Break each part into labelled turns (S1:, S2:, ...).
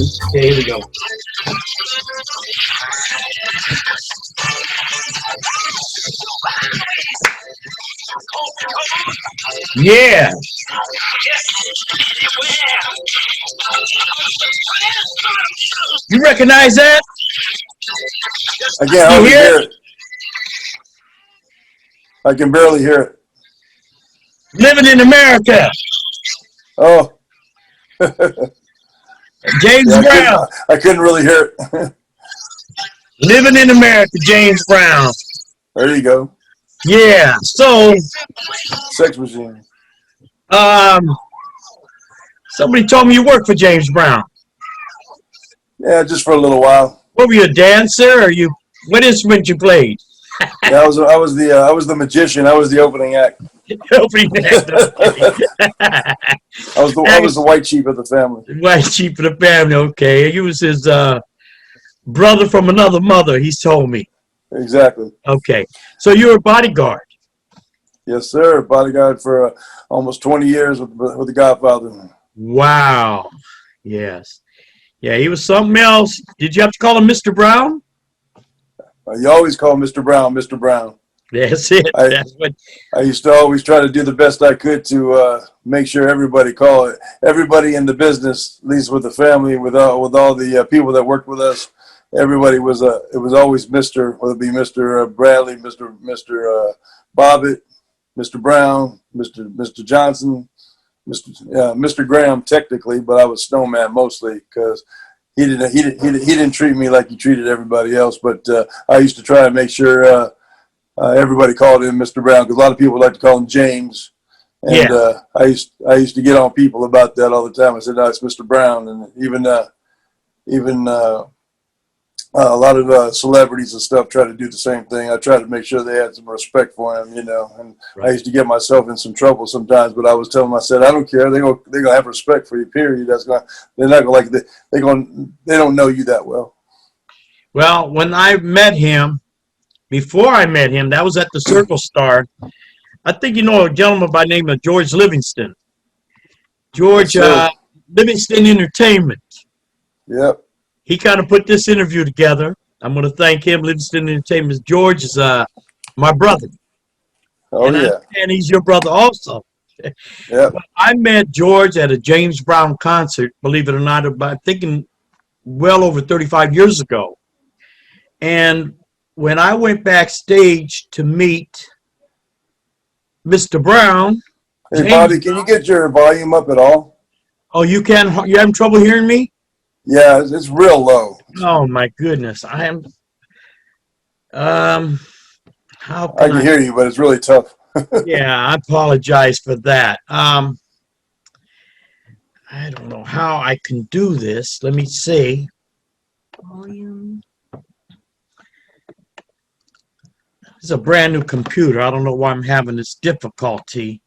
S1: Okay, here we go. Yeah. You recognize that?
S2: I can't
S1: You
S2: hardly
S1: hear
S2: hear
S1: it?
S2: it. I can barely hear it.
S1: Living in America.
S2: Oh,
S1: James
S2: yeah,
S1: Brown.
S2: I couldn't really hear it.
S1: Living in America, James Brown.
S2: There you go.
S1: Yeah. So,
S2: Sex machine.
S1: um, somebody told me you work for James Brown.
S2: Yeah, just for a little while.
S1: What were you, a dancer, or you? What instrument you played?
S2: Yeah, I was the magician. I was the opening act.
S1: Opening act. Okay.
S2: I was the white sheep of the family.
S1: White sheep of the family. Okay, he was his brother from another mother. He's told me.
S2: Exactly.
S1: Okay, so you're a bodyguard.
S2: Yes, sir. Bodyguard for almost 20 years with the Godfather.
S1: Wow. Yes. Yeah, he was something else. Did you have to call him Mr. Brown?
S2: You always call Mr. Brown, Mr. Brown.
S1: That's it.
S2: I
S1: That's what.
S2: I used to always try to do the best I could to make sure everybody in the business, at least with the family, with all the people that worked with us, everybody was it was always Mister, whether it be Mister Bradley, Mister Bobbitt, Mister Brown, Mister Johnson, Mister Graham technically, but I was Snowman mostly because he didn't treat me like he treated everybody else. But I used to try to make sure. Everybody called him Mr. Brown because a lot of people like to call him James, and
S1: Yeah.
S2: I used to get on people about that all the time. I said, "No, it's Mr. Brown," and even a lot of celebrities and stuff try to do the same thing. I try to make sure they had some respect for him, you know. And
S1: Right.
S2: I used to get myself in some trouble sometimes, but I was telling them, I said, "I don't care. They're gonna have respect for you. Period. They're not gonna like they don't know you that well."
S1: Well, when I met him, before I met him, that was at the Circle Star. I think you know a gentleman by the name of George Livingston.
S2: Yes,
S1: George
S2: sir.
S1: Livingston Entertainment.
S2: Yep.
S1: He kind of put this interview together. I'm going to thank him, Livingston Entertainment. George is my brother,
S2: Oh
S1: and I
S2: yeah.
S1: understand he's your brother also.
S2: Yep.
S1: I met George at a James Brown concert, believe it or not, about thinking well over 35 years ago. And when I went backstage to meet Mr. Brown,
S2: Hey,
S1: James,
S2: Bobby, can you get your volume up at all?
S1: oh, you having trouble hearing me?
S2: Yeah, it's real low.
S1: Oh my goodness, I am. Um, how
S2: I
S1: can
S2: can
S1: I?
S2: hear you, but it's really tough.
S1: Yeah, I apologize for that. I don't know how I can do this. Let me see. Volume. This is a brand new computer. I don't know why I'm having this difficulty.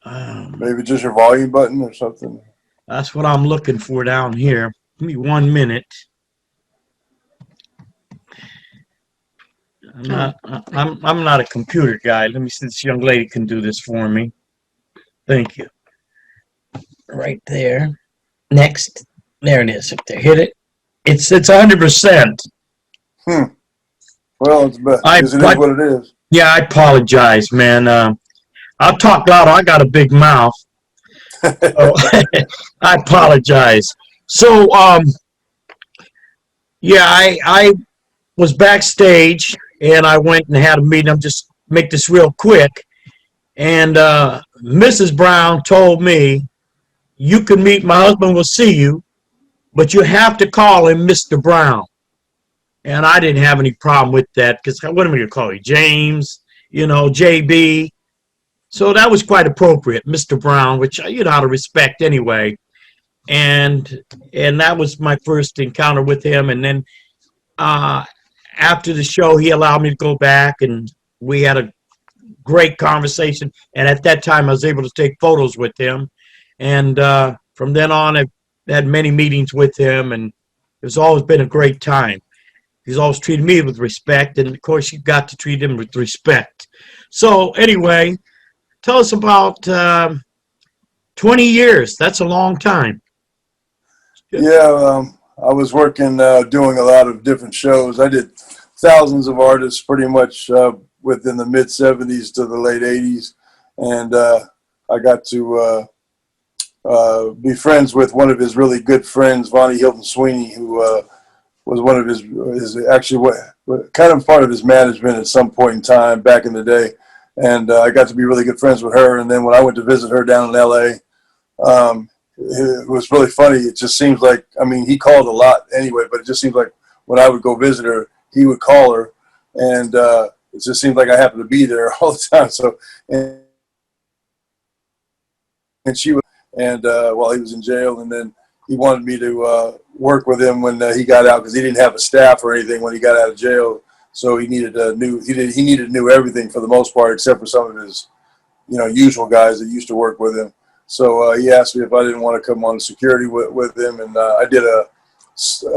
S1: Um,
S2: Maybe just your volume button or something.
S1: that's what I'm looking for down here. Give me 1 minute. I'm not a computer guy. Let me see if this young lady can do this for me. Thank you. Right there. Next. There it is. If they hit it, it's 100%.
S2: Hmm. Well, it
S1: I
S2: is
S1: but
S2: what it is.
S1: yeah, I apologize, man. I'll talk loud. I got a big mouth. So I apologize. So yeah, I was backstage and I went and had a meeting. I'm just make this real quick. And Mrs. Brown told me, you can meet, my husband will see you, but you have to call him Mr. Brown. And I didn't have any problem with that because what am I going to call you? James, JB. So that was quite appropriate, Mr. Brown, which out of respect anyway. And that was my first encounter with him. And then uh, after the show, he allowed me to go back and we had a great conversation. And at that time, I was able to take photos with him. And from then on, I've had many meetings with him, and it's always been a great time. He's always treated me with respect, and of course, you got to treat him with respect. So anyway, tell us about 20 years. That's a long time.
S2: Yeah, I was working, doing a lot of different shows. I did thousands of artists pretty much within the mid 70s to the late 80s. And I got to be friends with one of his really good friends, Vonnie Hilton Sweeney, who was one of his actually kind of part of his management at some point in time back in the day. And I got to be really good friends with her. And then when I went to visit her down in LA, it was really funny. It just seems like, I mean, he called a lot anyway, but it just seems like when I would go visit her, he would call her. And it just seemed like I happened to be there all the time. So, and she was, and while he was in jail, and then he wanted me to work with him when he got out, because he didn't have a staff or anything when he got out of jail. So he needed he needed new everything for the most part, except for some of his, usual guys that used to work with him. So he asked me if I didn't want to come on security with him, and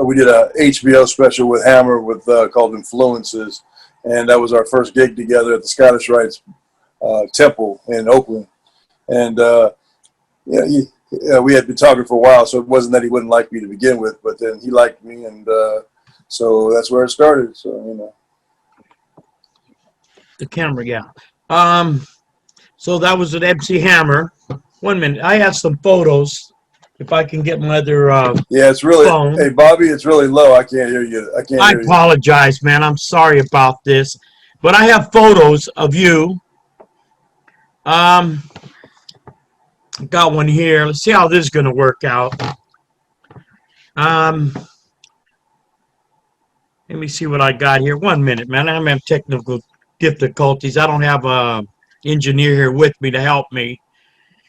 S2: we did a HBO special with Hammer called Influences, and that was our first gig together at the Scottish Rites Temple in Oakland. And we had been talking for a while, so it wasn't that he wouldn't like me to begin with, but then he liked me, and so that's where it started. So
S1: The camera, yeah. So that was at MC Hammer. 1 minute. I have some photos. If I can get my other
S2: yeah, it's really
S1: phone.
S2: Hey Bobby, it's really low. I can't hear you.
S1: I apologize, man. I'm sorry about this, but I have photos of you. Got one here. Let's see how this is going to work out. Let me see what I got here. 1 minute, man. I'm having technical difficulties. I don't have a engineer here with me to help me.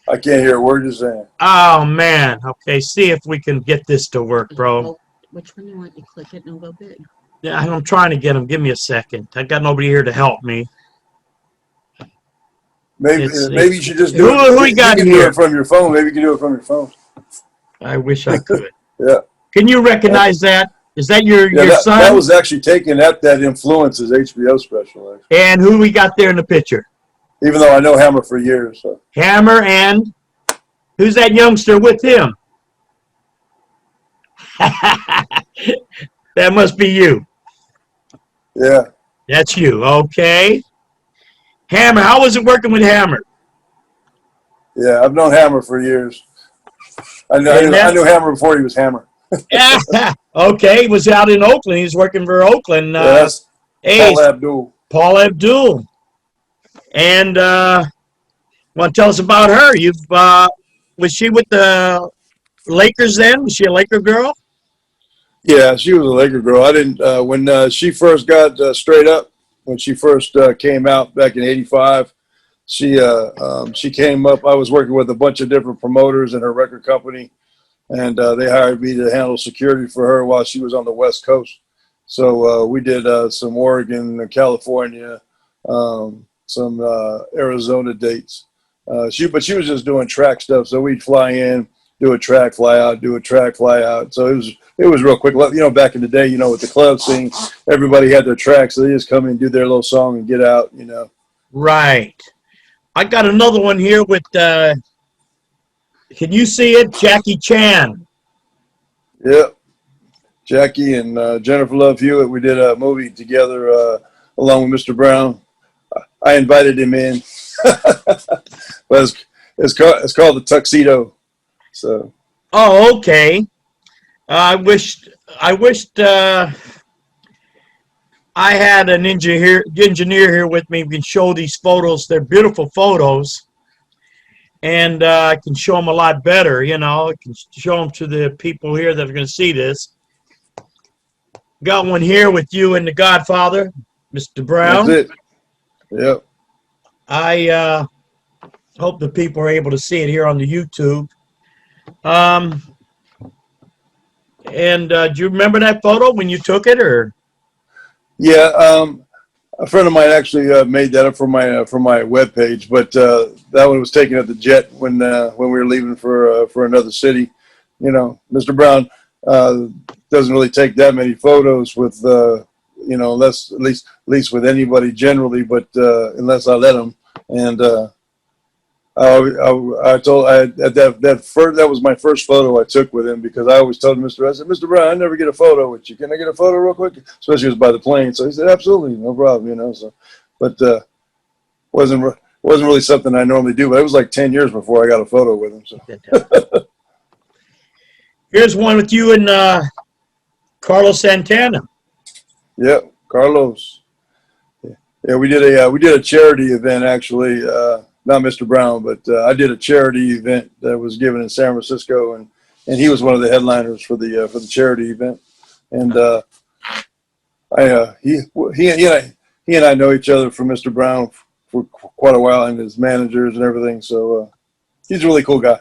S2: I can't hear a word you're saying.
S1: Oh, man. Okay, see if we can get this to work, bro.
S3: Which one you want? You click it and it'll go big.
S1: Yeah, I'm trying to get them. Give me a second. I got nobody here to help me.
S2: Maybe you should just do it.
S1: Who we got
S2: you can
S1: here?
S2: do it from your phone. Maybe you can do it from your phone.
S1: I wish I could.
S2: Yeah.
S1: Can you recognize that? Is that your son?
S2: That was actually taken at that Influences HBO special. Actually.
S1: And who we got there in the picture?
S2: Even though I know Hammer for years. So.
S1: Hammer, and who's that youngster with him? That must be you.
S2: Yeah.
S1: That's you. Okay. Hammer, how was it working with Hammer?
S2: Yeah, I've known Hammer for years. I knew Hammer before he was Hammer.
S1: Okay, he was out in Oakland. He was working for Oakland.
S2: That's Paul Abdul.
S1: Paul Abdul. And want to tell us about her? Was she with the Lakers then? Was she a Laker girl?
S2: Yeah, she was a Laker girl. I didn't when she first got straight up. When she first came out back in '85, she came up. I was working with a bunch of different promoters in her record company, and they hired me to handle security for her while she was on the West Coast. So we did some Oregon, California, some Arizona dates. But she was just doing track stuff. So we'd fly in, do a track, fly out, do a track, fly out. So it was real quick. Back in the day, with the club scene, everybody had their tracks, so they just come in, do their little song, and get out.
S1: Right. I got another one here with. Can you see it, Jackie Chan?
S2: Yep. Jackie and Jennifer Love Hewitt. We did a movie together along with Mr. Brown. I invited him in, but it's called The Tuxedo. So.
S1: Oh, okay. I wished I had an engineer here with me. We can show these photos. They're beautiful photos, and I can show them a lot better. I can show them to the people here that are going to see this. Got one here with you and the Godfather, Mr. Brown.
S2: That's it. Yep.
S1: I hope the people are able to see it here on the YouTube. And do you remember that photo when you took it, or?
S2: Yeah, a friend of mine actually made that up for my webpage, but that one was taken at the Jet when we were leaving for another city. Mr. Brown doesn't really take that many photos with unless at least with anybody generally, but unless I let him. And That was my first photo I took with him, because I always told him, I said, Mr. Brown, I never get a photo with you. Can I get a photo real quick? Especially it was by the plane. So he said, absolutely, no problem, you know. So, but wasn't really something I normally do. But it was like 10 years before I got a photo with him. So
S1: Here's one with you and Carlos Santana.
S2: yeah, Carlos. Yeah, we did a charity event, actually. Not Mr. Brown, but I did a charity event that was given in San Francisco, and he was one of the headliners for the charity event. And he and I know each other from Mr. Brown for quite a while, and his managers and everything. So he's a really cool guy.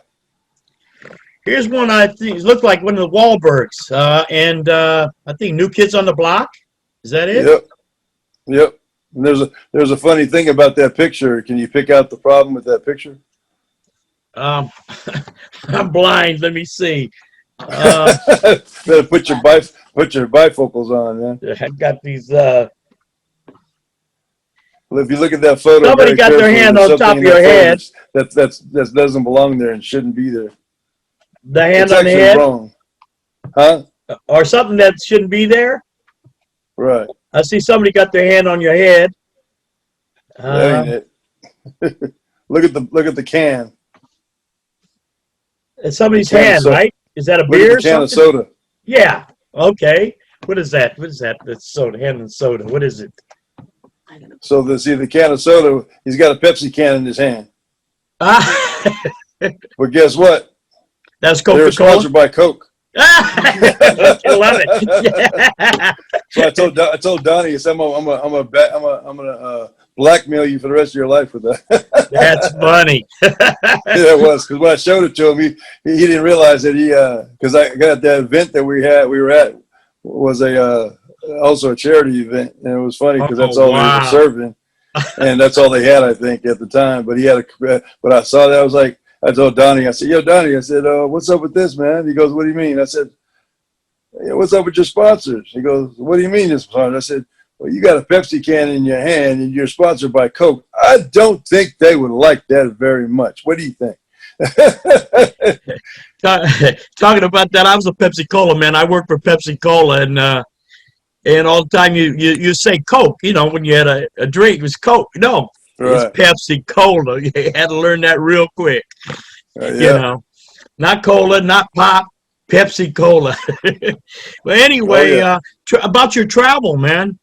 S1: Here's one I think looked like one of the Wahlbergs, and I think New Kids on the Block. Is that it?
S2: Yep. And there's a funny thing about that picture. Can you pick out the problem with that picture?
S1: I'm blind. Let me see.
S2: Better put your bifocals on, man.
S1: I got these.
S2: Well, if you look at that photo,
S1: Somebody got their hand on top of your head.
S2: That doesn't belong there and shouldn't be there.
S1: The hand
S2: It's
S1: on the
S2: actually
S1: head,
S2: wrong, huh?
S1: or something that shouldn't be there.
S2: Right.
S1: I see somebody got their hand on your head.
S2: That ain't it. Look at the can.
S1: It's somebody's
S2: Can of
S1: hand,
S2: soda.
S1: right? Is that a
S2: Look
S1: beer
S2: at
S1: or
S2: the can of
S1: something?
S2: soda.
S1: Yeah. Okay. What is that? What is that? That's soda. Hand and soda. What is it?
S3: I don't know.
S2: So the can of soda, he's got a Pepsi can in his hand.
S1: Ah,
S2: But guess what?
S1: that's
S2: They're
S1: Coca-Cola.
S2: sponsored by Coke.
S1: I love it.
S2: So I told Donnie, I said, I'm gonna blackmail you for the rest of your life with that.
S1: That's funny.
S2: Yeah, it was, because when I showed it to him, he didn't realize that because I got that event that we were at was also a charity event, and it was funny because that's
S1: Oh,
S2: all
S1: wow.
S2: they were serving, and that's all they had, I think, at the time. But but I saw that, I was like, I told Donnie, I said, yo, Donnie, I said, what's up with this, man? He goes, what do you mean? I said, yeah, what's up with your sponsors? He goes, what do you mean this sponsor? I said, well, you got a Pepsi can in your hand and you're sponsored by Coke. I don't think they would like that very much. What do you think?
S1: Talking about that, I was a Pepsi Cola man. I worked for Pepsi Cola, and all the time you say Coke. You know, when you had a drink, it was Coke. No,
S2: Right.
S1: it's Pepsi Cola. You had to learn that real quick.
S2: Yeah.
S1: You know, not cola, not pop, Pepsi Cola. Well, anyway,
S2: Oh, yeah.
S1: about your travel, man.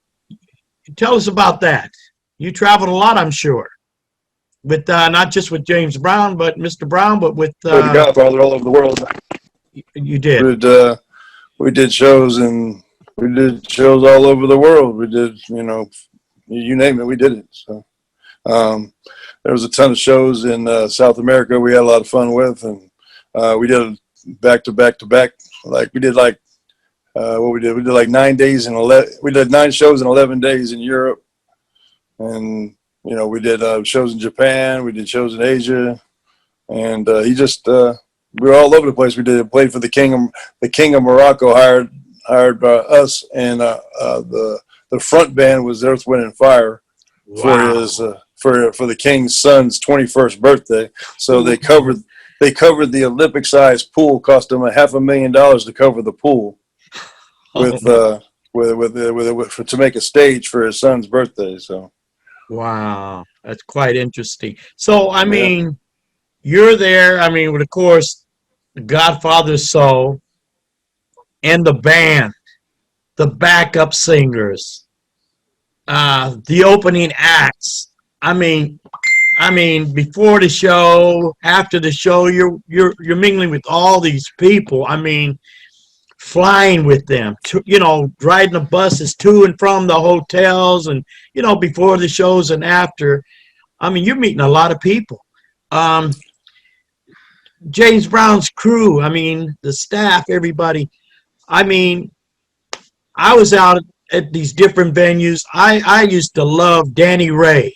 S1: Tell us about that. You traveled a lot, I'm sure, with not just with James Brown, but Mr. Brown, but with
S2: The Godfather all over the world.
S1: you did.
S2: We did shows all over the world. We did, you name it, we did it. So there was a ton of shows in South America we had a lot of fun with, and we did back to back. Like we did we did like 9 days and 11. We did 9 shows in 11 days in Europe, and we did shows in Japan. We did shows in Asia, and we were all over the place. We played for the king of Morocco hired us, and the front band was Earth, Wind and Fire for his for the king's son's 21st birthday. So they covered the Olympic-sized pool. Cost them $500,000 to cover the pool to make a stage for his son's birthday. So
S1: Wow, that's quite interesting. So, I mean, you're there. I mean, with of course, the Godfather's Soul and the band, the backup singers, the opening acts. I mean, before the show, after the show, you're mingling with all these people. I mean, flying with them, riding the buses to and from the hotels, and before the shows and after. I mean, you're meeting a lot of people. James Brown's crew, I mean, the staff, everybody. I mean, I was out at these different venues. I used to love Danny Ray,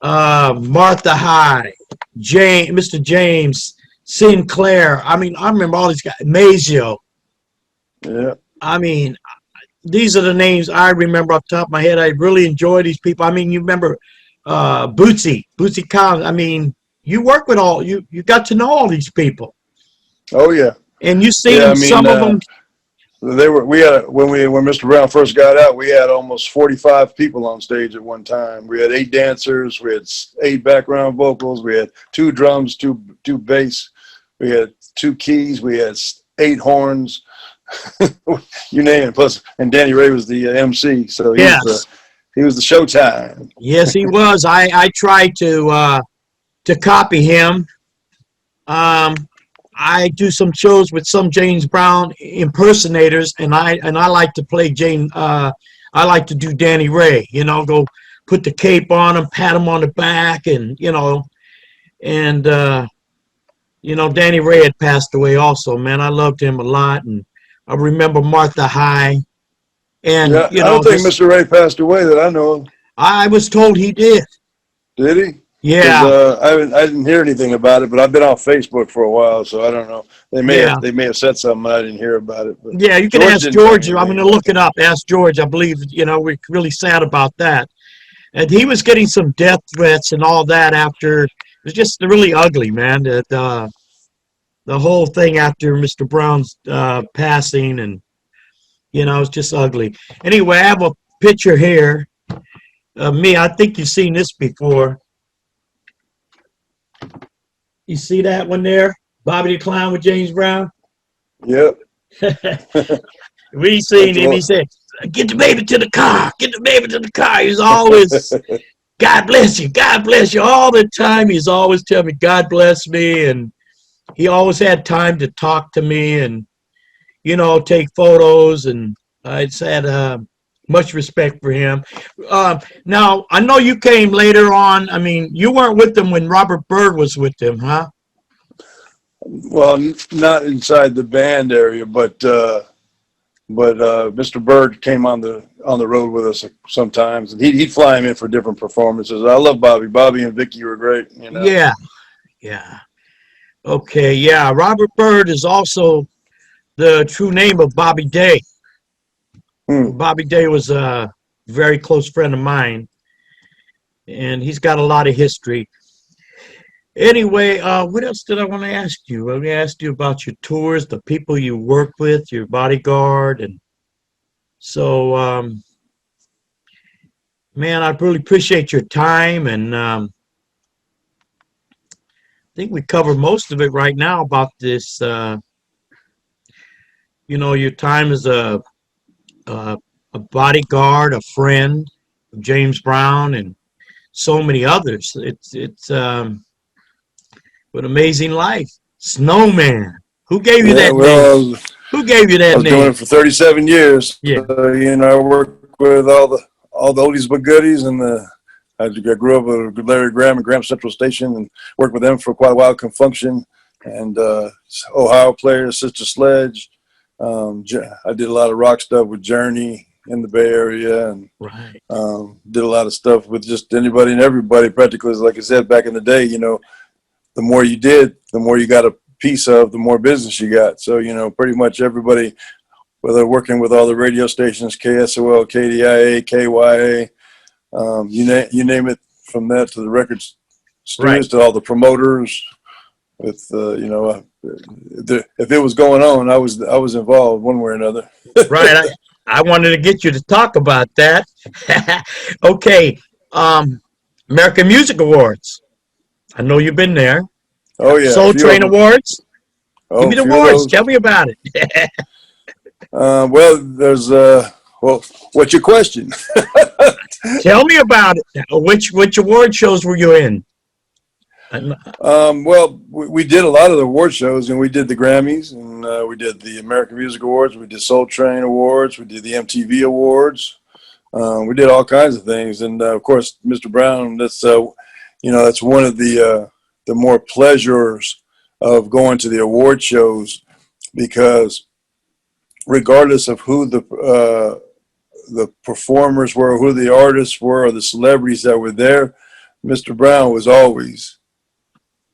S1: Martha Hyde, Mr. James Sinclair. I mean, I remember all these guys. Mazio.
S2: yeah.
S1: I mean, these are the names I remember off the top of my head. I really enjoy these people. I mean, you remember Bootsy Collins. I mean, you work with you got to know all these people,
S2: Oh yeah,
S1: and you
S2: yeah. I
S1: seen
S2: mean,
S1: some of them.
S2: we had when Mr. Brown first got out, we had almost 45 people on stage at one time. We had 8 dancers, we had 8 background vocals, we had 2 drums, two bass, we had 2 keys, we had 8 horns, you name it. Plus, and Danny Ray was the MC, so
S1: Yes,
S2: he was the showtime.
S1: yes, he was. I tried to copy him. Um, I do some shows with some James Brown impersonators, and I like to play Jane. I like to do Danny Ray. You know, go put the cape on him, pat him on the back, and and Danny Ray had passed away also. Man, I loved him a lot, and I remember Martha High, and
S2: Yeah, I don't think
S1: just
S2: Mr. Ray passed away that I know of.
S1: I was told he did.
S2: Did he? Because
S1: Yeah,
S2: I didn't hear anything about it, but I've been off Facebook for a while, so I don't know.
S1: yeah.
S2: They may have said something, I didn't hear about it. But
S1: Yeah, you can
S2: George
S1: ask
S2: didn't say
S1: George. I'm
S2: anything
S1: going to
S2: about
S1: look it up. Ask George. I believe, we're really sad about that. And he was getting some death threats and all that after. It was just really ugly, man. The whole thing after Mr. Brown's passing, and it's just ugly. Anyway, I have a picture here of me. I think you've seen this before. You see that one there? Bobby the Clown with James Brown?
S2: it. Yep.
S1: We seen
S2: That's
S1: him. He said, "Get the baby to the car. Get the baby to the car." He's always, "God bless you. God bless you." All the time, he's always telling me, "God bless me," and he always had time to talk to me and take photos. And I just had much respect for him. Now I know you came later on. I mean, you weren't with them when Robert Byrd was with them, huh?
S2: Well, not inside the band area, but Mr. Byrd came on the road with us sometimes, and he'd fly him in for different performances. I love Bobby. Bobby and Vicky were great.
S1: Yeah, yeah. Okay, yeah. Robert Byrd is also the true name of Bobby Day.
S2: Hmm.
S1: Bobby Day was a very close friend of mine, and he's got a lot of history. Anyway, what else did I want to ask you? Let me ask you about your tours, the people you work with, your bodyguard, and so, man, I really appreciate your time, and I think we covered most of it right now about this. Your time as a bodyguard, a friend of James Brown, and so many others. It's an amazing life. Snowman. Who gave you
S2: Yeah,
S1: that name?
S2: well,
S1: Who gave you
S2: I
S1: that
S2: was doing
S1: name?
S2: it for 37 years.
S1: Yeah.
S2: I worked with all the oldies but goodies, and I grew up with Larry Graham and Graham Central Station, and worked with them for quite a while. Confunction and Ohio Players, Sister Sledge. I did a lot of rock stuff with Journey in the Bay Area, and
S1: Right.
S2: did a lot of stuff with just anybody and everybody. Practically, like I said back in the day, the more you did, the more you got a piece of, the more business you got. So, pretty much everybody, whether working with all the radio stations, KSOL, KDIA, KYA, you name it, from that to the records studios, to all the promoters. With if it was going on, I was involved one way or another.
S1: Right. I wanted to get you to talk about that. Okay. American Music Awards. I know you've been there.
S2: Oh yeah,
S1: Soul Train Awards. Give
S2: Oh,
S1: me
S2: a
S1: the
S2: few of
S1: awards.
S2: those.
S1: Tell me about it.
S2: Well, there's what's your question?
S1: Tell me about it. Which award shows were you in?
S2: Well, we did a lot of the award shows, and we did the Grammys, and we did the American Music Awards, we did Soul Train Awards, we did the MTV Awards, we did all kinds of things, and of course, Mr. Brown. That's that's one of the more pleasures of going to the award shows, because regardless of who the performers were, who the artists were, or the celebrities that were there, Mr. Brown was always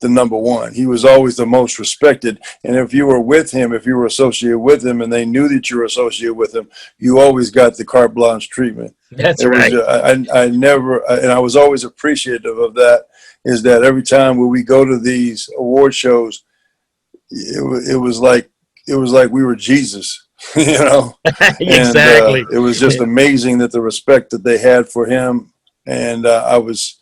S2: the number one. He was always the most respected. And if you were with him, if you were associated with him and they knew that you were associated with him, you always got the carte blanche treatment.
S1: That's
S2: It
S1: right.
S2: was, I never, and I was always appreciative of that, is that every time when we go to these award shows, it was like we were Jesus, you know.
S1: Exactly.
S2: And it was just amazing that the respect that they had for him. And I was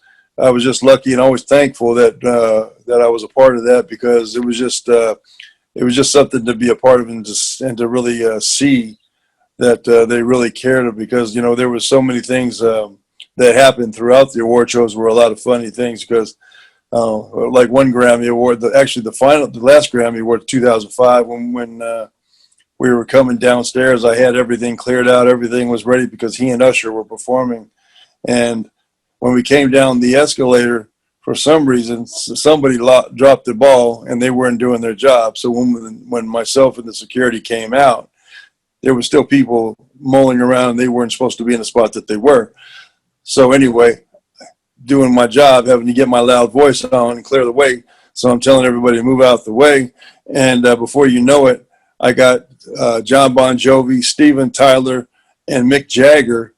S2: just lucky and always thankful that that I was a part of that, because it was just something to be a part of, and to really see that they really cared, because you know there was so many things that happened throughout the award shows were a lot of funny things, because like one Grammy Award, the last Grammy Award, 2005, when we were coming downstairs, I had everything cleared out, everything was ready, because he and Usher were performing. And when we came down the escalator, for some reason, somebody dropped the ball and they weren't doing their job. So when myself and the security came out, there were still people mulling around and they weren't supposed to be in the spot that they were. So anyway, doing my job, having to get my loud voice on and clear the way. So I'm telling everybody to move out the way. And before you know it, I got John Bon Jovi, Steven Tyler, and Mick Jagger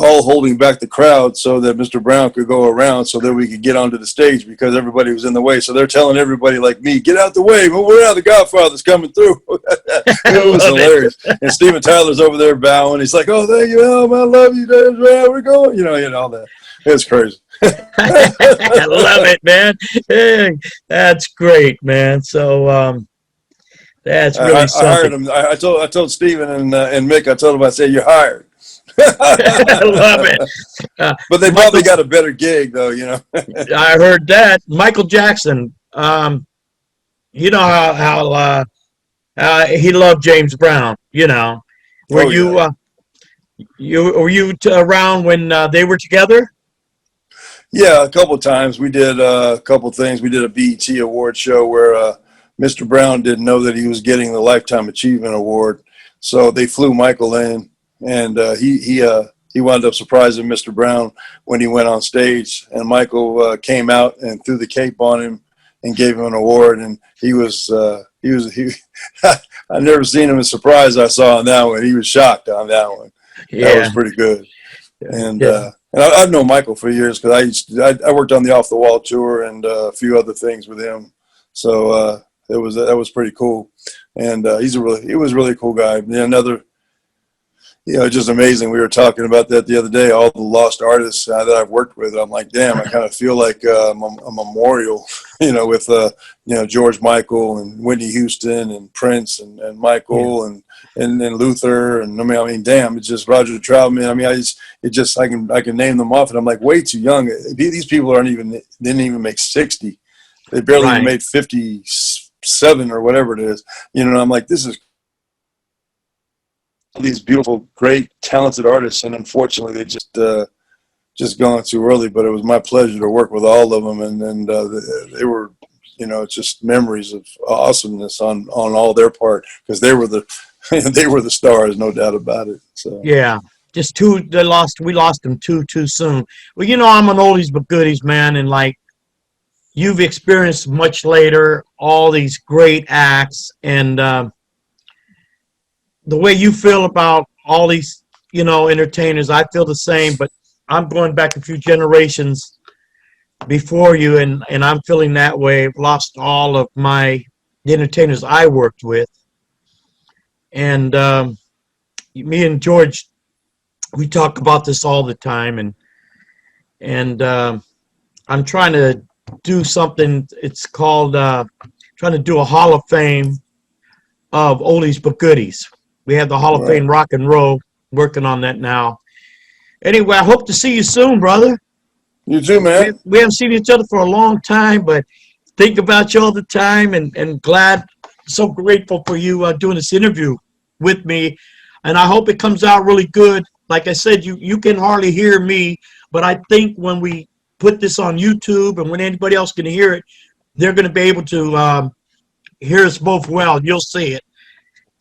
S2: all holding back the crowd so that Mr. Brown could go around so that we could get onto the stage, because everybody was in the way. So they're telling everybody like me, get out the way, move around, the Godfather's coming through. It was hilarious. And Steven Tyler's over there bowing. He's like, oh, thank you, I love you, James Brown, we're going, you know, all that. It's crazy.
S1: I love it, man. Hey, that's great, man. So that's really
S2: I
S1: something.
S2: hired him. I told Steven and Mick, I told him, I said, you're hired.
S1: I love it.
S2: But they probably got a better gig, though, you know.
S1: I heard that. Michael Jackson, you know how he loved James Brown, you know. Were you around when they were together?
S2: Yeah, a couple of times. We did a couple of things. We did a BET award show where Mr. Brown didn't know that he was getting the Lifetime Achievement Award. So they flew Michael in, and he wound up surprising Mr. Brown when he went on stage. And Michael came out and threw the cape on him and gave him an award. And he I never seen him as surprised I saw on that one. He was shocked on that one.
S1: Yeah.
S2: That was pretty good. And
S1: Yeah.
S2: and I've known Michael for years, because I worked on the Off the Wall tour and a few other things with him. So that was pretty cool. And he was really a cool guy. And another, you know, just amazing. We were talking about that the other day, all the lost artists that I've worked with. I'm like, damn, I kind of feel like a memorial, you know, with, you know, George Michael and Whitney Houston and Prince and Michael and Luther. And I mean, damn, it's just Roger Troutman. I mean, I can name them off, and I'm like, way too young. These people didn't even make 60. They barely even made 57 or whatever it is. You know, I'm like, this is these beautiful, great, talented artists, and unfortunately, they just gone too early. But it was my pleasure to work with all of them, and they were, you know, just memories of awesomeness on all their part, because they were the stars, no doubt about it. So
S1: Yeah. Just we lost them too soon. Well, you know, I'm an oldies but goodies, man, and like you've experienced much later all these great acts, and the way you feel about all these, you know, entertainers, I feel the same, but I'm going back a few generations before you, and I'm feeling that way. I've lost all of the entertainers I worked with. And me and George, we talk about this all the time, and I'm trying to do something. It's called trying to do a Hall of Fame of oldies but goodies. We have the Hall of Fame Rock and Roll, working on that now. Anyway, I hope to see you soon, brother.
S2: You too, man.
S1: We haven't seen each other for a long time, but think about you all the time, and so grateful for you doing this interview with me. And I hope it comes out really good. Like I said, you can hardly hear me, but I think when we put this on YouTube and when anybody else can hear it, they're going to be able to hear us both well. You'll see it.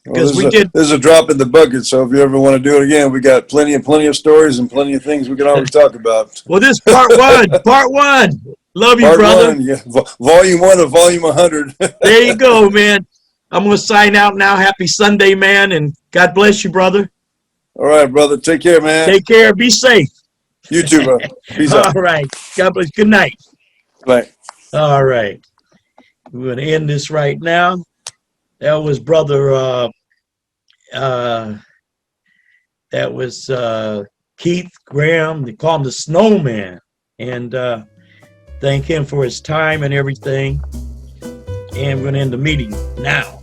S2: Well, this is a drop in the bucket, so if you ever want to do it again, we got plenty of stories and plenty of things we can always talk about.
S1: Well, this is part one. Part one. Love you,
S2: Part
S1: brother.
S2: one, yeah, volume 1 of volume 100.
S1: There you go, man. I'm going to sign out now. Happy Sunday, man, and God bless you, brother.
S2: All right, brother. Take care, man.
S1: Take care. Be safe.
S2: You too, bro. Peace
S1: All
S2: out.
S1: right. God bless. Good night.
S2: Bye.
S1: All right. We're going to end this right now. That was brother, that was Keith Graham. They call him the Snowman. And thank him for his time and everything. And we're going to end the meeting now.